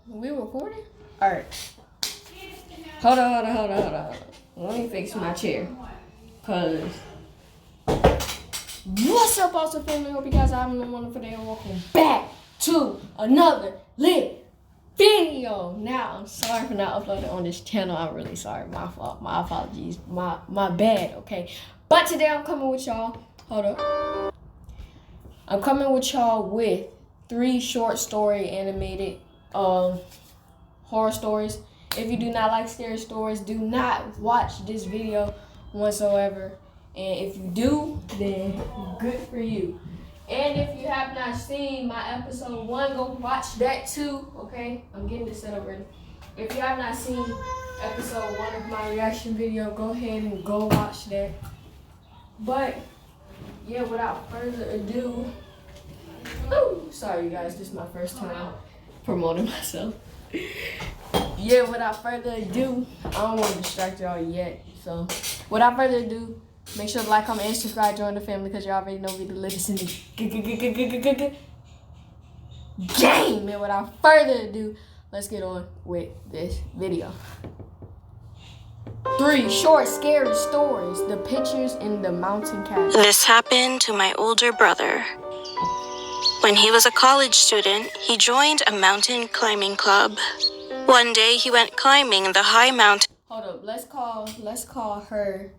We recording? Alright. Hold on. Let me fix my chair. Cause what's up, awesome family? Hope you guys are having a wonderful day and welcome back to another lit video. Now, I'm sorry for not uploading on this channel. I'm really sorry. My fault. My apologies. My bad, okay? But today I'm coming with y'all. Hold up. I'm coming with y'all with 3 short story animated horror stories. If you do not like scary stories, do not watch this video whatsoever. And if you do, then good for you. And if you have not seen my episode 1, go watch that too, okay? I'm getting this set up ready. If you have not seen episode 1 of my reaction video, go ahead and go watch that. But, yeah, without further ado, sorry you guys, this is my first time promoting myself. Yeah, without further ado, I don't want to distract y'all yet. So, without further ado, make sure to like, comment, and subscribe, join the family, because you already know we the latest in the game. And without further ado, let's get on with this video. 3 short, scary stories. The pictures in the mountain cabin. This happened to my older brother. When he was a college student, he joined a mountain climbing club. One day, he went climbing the high mountain. Hold up, let's call her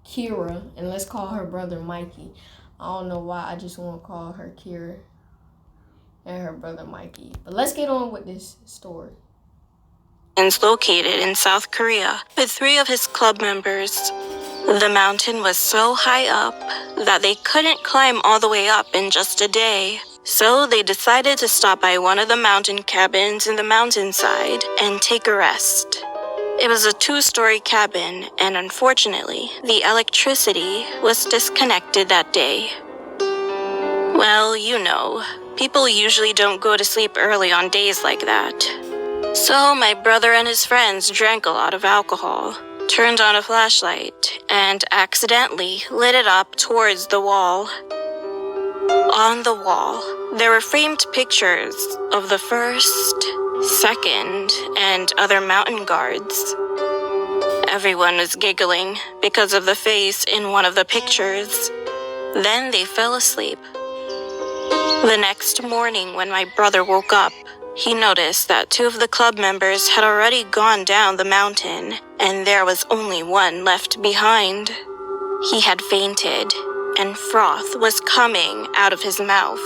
Kira, and let's call her brother Mikey. I don't know why, I just want to call her Kira and her brother Mikey. But let's get on with this story. Located in South Korea with 3 of his club members. The mountain was so high up that they couldn't climb all the way up in just a day. So they decided to stop by one of the mountain cabins in the mountainside and take a rest. It was a 2-story cabin, and unfortunately, the electricity was disconnected that day. Well, you know, people usually don't go to sleep early on days like that. So my brother and his friends drank a lot of alcohol, turned on a flashlight, and accidentally lit it up towards the wall. On the wall, there were framed pictures of the 1st, 2nd, and other mountain guards. Everyone was giggling because of the face in one of the pictures. Then they fell asleep. The next morning, when my brother woke up, he noticed that 2 of the club members had already gone down the mountain, and there was only one left behind. He had fainted, and froth was coming out of his mouth.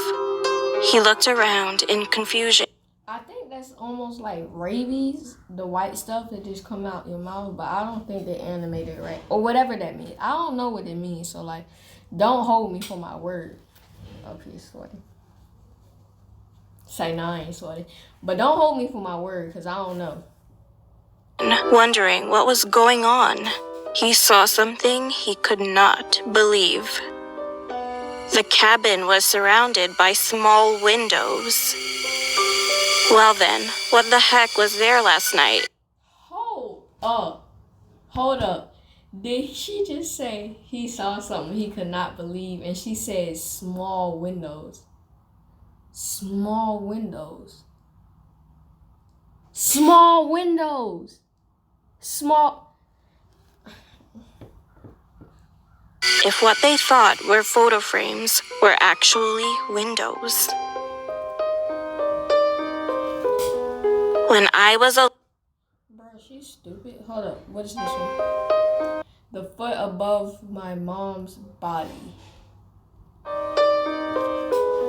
He looked around in confusion. I think that's almost like rabies, the white stuff that just come out your mouth, but I don't think they animated it right, or whatever that means. I don't know what it means, so like, don't hold me for my word. Okay, sweaty. Say no, I ain't sweaty. But don't hold me for my word, because I don't know. Wondering what was going on, he saw something he could not believe. The cabin was surrounded by small windows. Well then, what the heck was there last night? Hold up. Did she just say he saw something he could not believe, and she said small windows? Small windows. Small windows. Small. If what they thought were photo frames were actually windows. When I was a... Bro, she's stupid. Hold up. What is this one? The foot above my mom's body.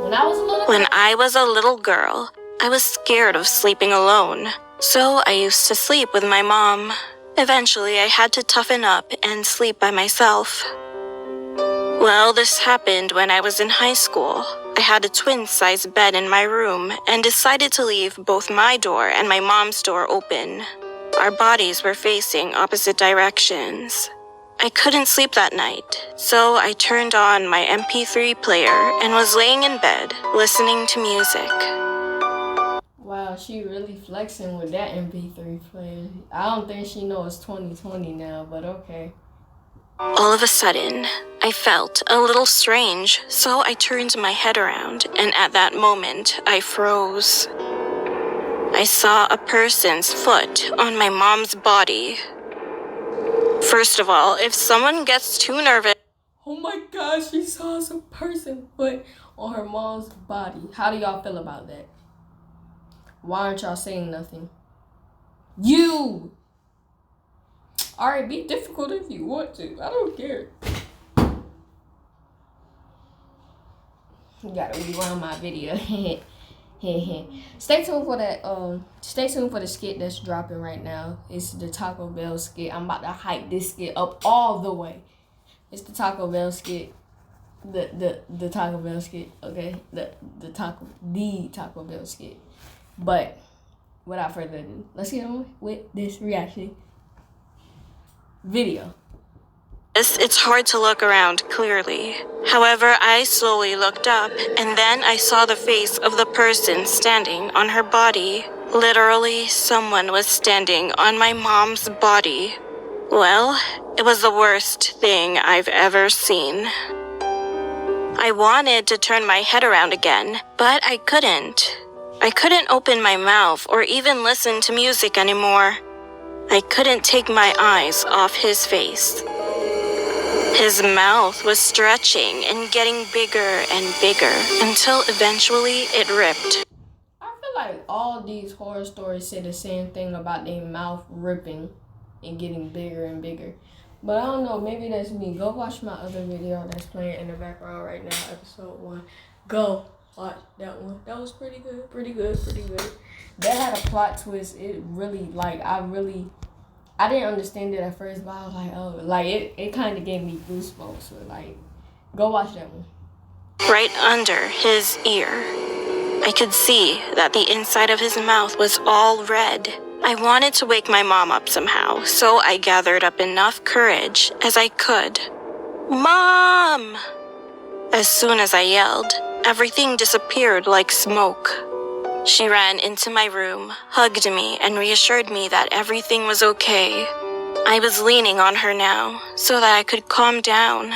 When I was a little girl, I was scared of sleeping alone. So I used to sleep with my mom. Eventually, I had to toughen up and sleep by myself. Well, this happened when I was in high school. I had a twin-size bed in my room and decided to leave both my door and my mom's door open. Our bodies were facing opposite directions. I couldn't sleep that night, so I turned on my MP3 player and was laying in bed, listening to music. Wow, she really flexing with that MP3 player. I don't think she knows it's 2020 now, but okay. All of a sudden, I felt a little strange, so I turned my head around, and at that moment, I froze. I saw a person's foot on my mom's body. First of all, if someone gets too nervous... Oh my gosh, she saw some person foot on her mom's body. How do y'all feel about that? Why aren't y'all saying nothing? You! Alright, be difficult if you want to. I don't care. You gotta rewind my video. Stay tuned for that. Stay tuned for the skit that's dropping right now. It's the Taco Bell skit. I'm about to hype this skit up all the way. It's the Taco Bell skit. The Taco Bell skit. Okay, the Taco Bell skit. But without further ado, let's get on with this reaction video. It's hard to look around clearly. However, I slowly looked up, and then I saw the face of the person standing on her body. Literally, someone was standing on my mom's body. Well, it was the worst thing I've ever seen. I wanted to turn my head around again, but I couldn't. I couldn't open my mouth or even listen to music anymore. I couldn't take my eyes off his face. His mouth was stretching and getting bigger and bigger until eventually it ripped. I feel like all these horror stories say the same thing about their mouth ripping and getting bigger and bigger. But I don't know, maybe that's me. Go watch my other video that's playing in the background right now, episode 1. Go watch that one. That was pretty good. That had a plot twist. It really, like, I didn't understand it at first, but I was like, oh, like, it kind of gave me goosebumps. So, like, go watch that one. Right under his ear. I could see that the inside of his mouth was all red. I wanted to wake my mom up somehow, so I gathered up enough courage as I could. Mom! As soon as I yelled, everything disappeared like smoke. She ran into my room, hugged me, and reassured me that everything was okay. I was leaning on her now, so that I could calm down.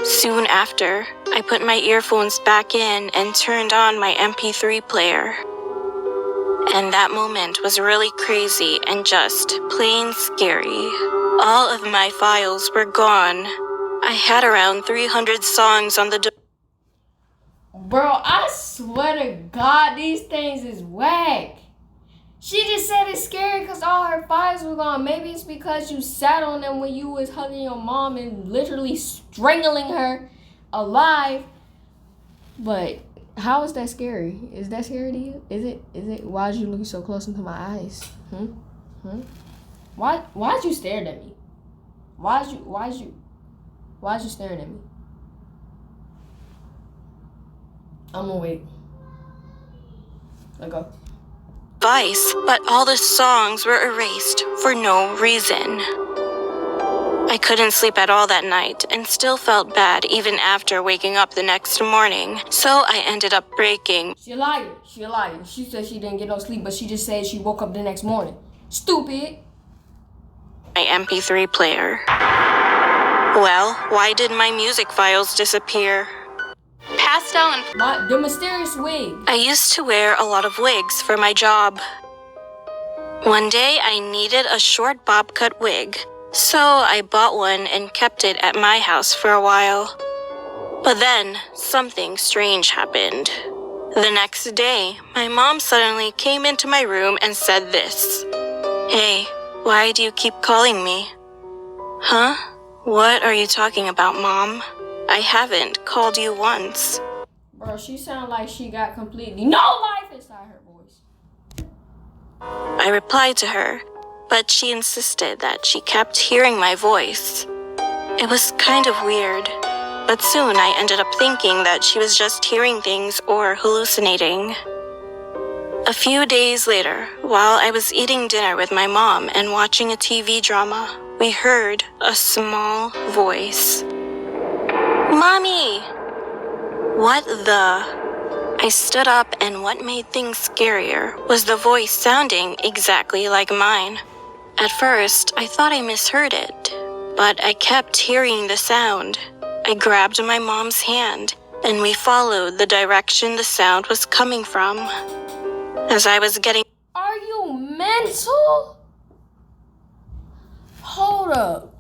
Soon after, I put my earphones back in and turned on my MP3 player. And that moment was really crazy and just plain scary. All of my files were gone. I had around 300 songs on the Bro, I swear to God, these things is whack. She just said it's scary because all her files were gone. Maybe it's because you sat on them when you was hugging your mom and literally strangling her alive. But how is that scary? Is that scary to you? Is it? Why'd you look so close into my eyes? Why'd you stare at me? Why'd you staring at me? I'm gonna wait. Let go. Device, but all the songs were erased for no reason. I couldn't sleep at all that night and still felt bad even after waking up the next morning, so I ended up breaking. She a liar. She said she didn't get no sleep, but she just said she woke up the next morning. Stupid. My MP3 player. Well, why did my music files disappear? Pastel and The mysterious wig. I used to wear a lot of wigs for my job. One day I needed a short bob cut wig, so I bought one and kept it at my house for a while. But then something strange happened. The next day, my mom suddenly came into my room and said this. Hey, why do you keep calling me? Huh? What are you talking about, Mom? I haven't called you once. Bro, she sounded like she got completely no life inside her voice. I replied to her, but she insisted that she kept hearing my voice. It was kind of weird, but soon I ended up thinking that she was just hearing things or hallucinating. A few days later, while I was eating dinner with my mom and watching a TV drama, we heard a small voice. Mommy! What the? I stood up, and what made things scarier was the voice sounding exactly like mine. At first, I thought I misheard it, but I kept hearing the sound. I grabbed my mom's hand, and we followed the direction the sound was coming from. As I was getting... Are pencil? Hold up.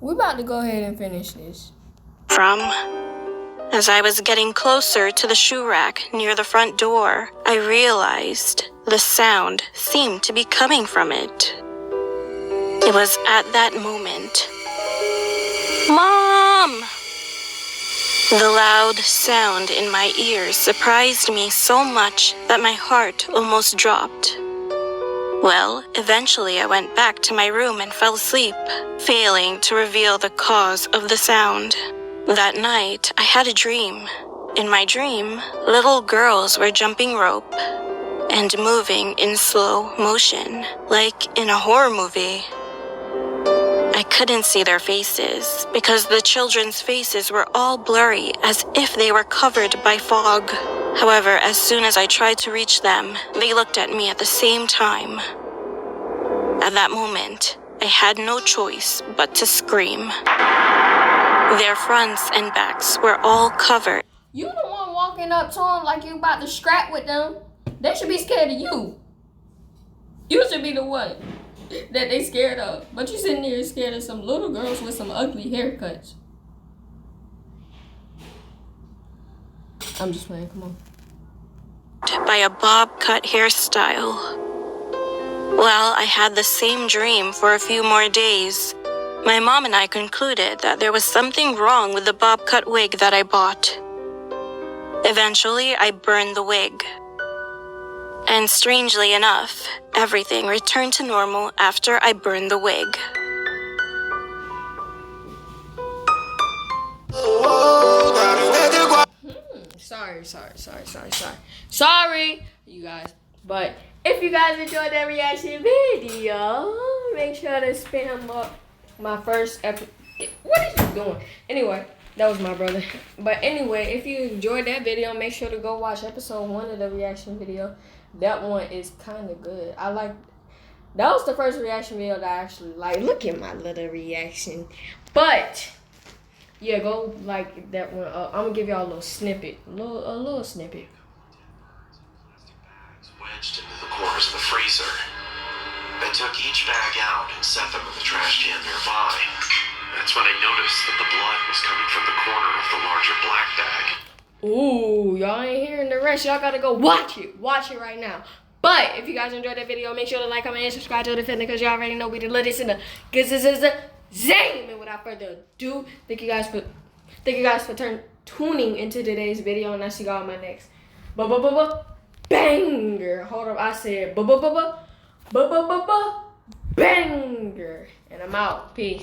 We about to go ahead and finish this. From. As I was getting closer to the shoe rack near the front door, I realized the sound seemed to be coming from it. It was at that moment. Mom! The loud sound in my ears surprised me so much that my heart almost dropped. Well, eventually I went back to my room and fell asleep, failing to reveal the cause of the sound. That night, I had a dream. In my dream, little girls were jumping rope and moving in slow motion, like in a horror movie. I couldn't see their faces because the children's faces were all blurry as if they were covered by fog. However, as soon as I tried to reach them, they looked at me at the same time. At that moment, I had no choice but to scream. Their fronts and backs were all covered. You the one walking up to them like you about to scrap with them. They should be scared of you. You should be the one that they scared of. But you sitting there scared of some little girls with some ugly haircuts. I'm just playing, come on. By a bob cut hairstyle. Well, I had the same dream for a few more days. My mom and I concluded that there was something wrong with the bob cut wig that I bought. Eventually, I burned the wig. And strangely enough, everything returned to normal after I burned the wig. Sorry, you guys. But if you guys enjoyed that reaction video, make sure to spam up my first episode. What are you doing? Anyway, that was my brother. But anyway, if you enjoyed that video, make sure to go watch episode 1 of the reaction video. That one is kind of good. That was the first reaction video that I actually liked. Look at my little reaction. But yeah, go like that one. I'm gonna give y'all a little snippet. A little snippet. Wedged into the corners of the freezer. I took each bag out and set them in the trash can nearby. That's when I noticed that the blood was coming from the corner of the larger black bag. Ooh, y'all ain't hearing the rest. Y'all gotta go watch it. Watch it right now. But if you guys enjoyed that video, make sure to like, comment, and subscribe to the Defender because y'all already know we the latest in the game. And without further ado, thank you guys for tuning into today's video, and I'll see y'all on my next banger. Hold up, I said banger. And I'm out. Peace.